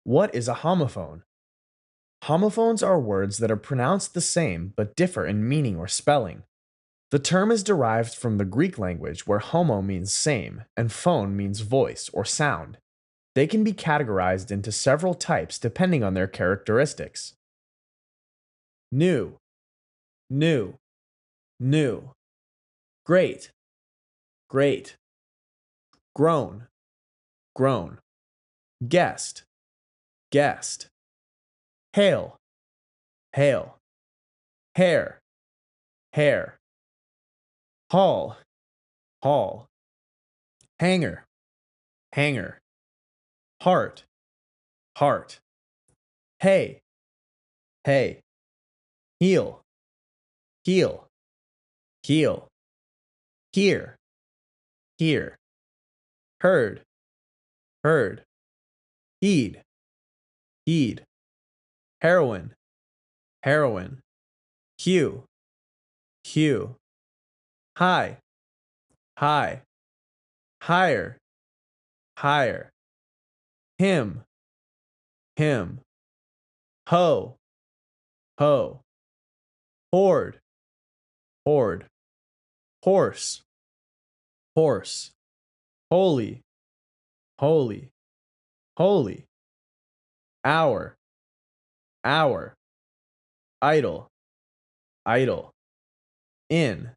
What is a homophone? Homophones are words that are pronounced the same but differ in meaning or spelling. The term is derived from the Greek language where homo means same and phone means voice or sound. They can be categorized into several types depending on their characteristics. New, new, new. Great, great. Grown, grown. Guest, guest. Hail, hail. Hair, hair. Hall, hall. Hanger, hanger. Heart, heart. Hay, hay. Heel, heel, heel. Here, here. Herd, herd. Heed, heed. Heroin, heroin. Hue, hue. High, high. Higher, higher. Him, him. Ho, ho. Horde, horde. Horse, horse. Holy, holy, holy. Hour, hour. Idle, idle. In,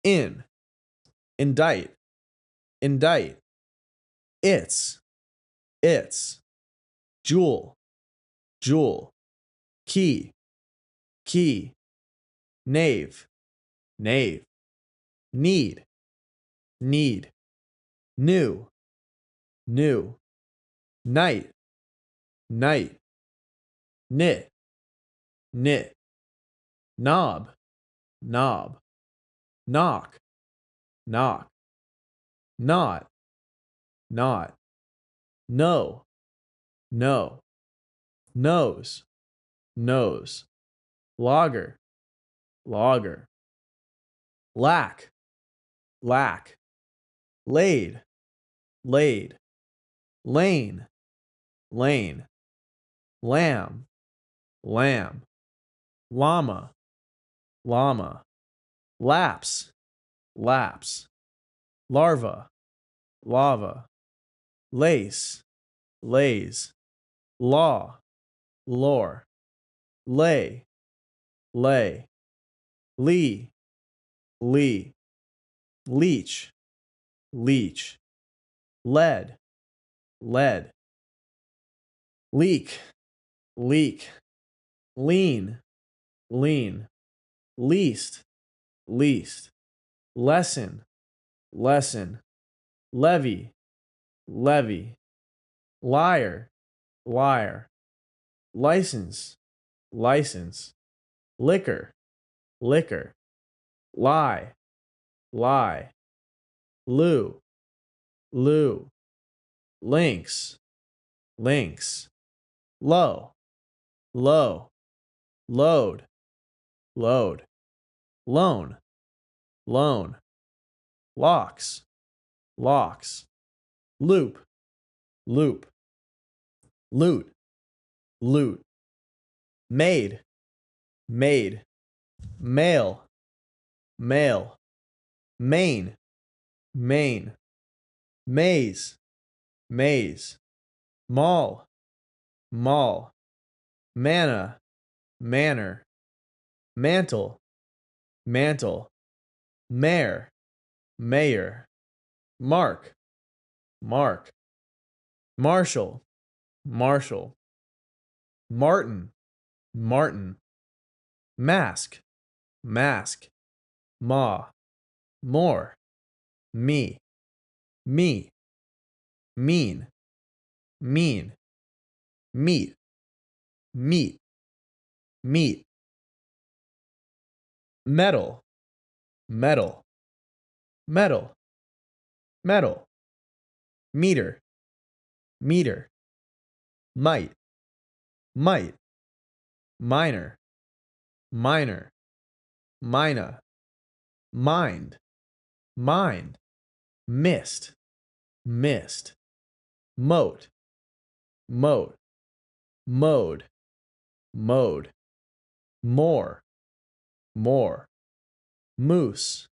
in. Indict, indict. It's. Jewel, jewel. Key, key. Knave, knave. Need, need. New, new. Night, night. Knit, knit. Knob, knob. Knock, knock. Not, not. No, no. Nose, nose. Logger, logger. Lack, lack. Laid, laid. Lane, lane. Lamb, lamb. Llama, llama. Lapse, lapse. Larva, lava. Lace, lays. Law, lore. Lay, lay. Lee, lee. Leech, leech. Lead, lead. Leak, leak. Lean, lean. Least, least. Lesson, lesson. Levy, levy. Liar, liar. License, license. Liquor, liquor. Lie, lie. Loo, loo. Lynx, lynx. Low, low. Load, load. Loan, loan. Locks, locks. Loop, loop. Loot, loot. Maid, maid. Mail, mail. Main, main. Maze, maze. Mall, mall. Manna, manor. Mantle, mantle. Mare, mayor. Mark, mark. Marshal, marshal. Martin, martin. Mask, mask. Ma, more. Me, me. Mean, mean. Meat, meat. Meat. Metal, metal. Metal, metal. Meter, meter. Might, might. Minor, minor. Mina, mind, mind. Mist, mist. Moat, moat. mode, mode, more, more, moose,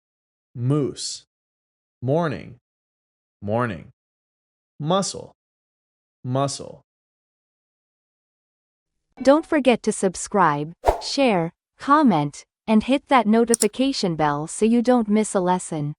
moose, morning, morning, muscle, muscle. Don't forget to subscribe, share, comment, and hit that notification bell so you don't miss a lesson.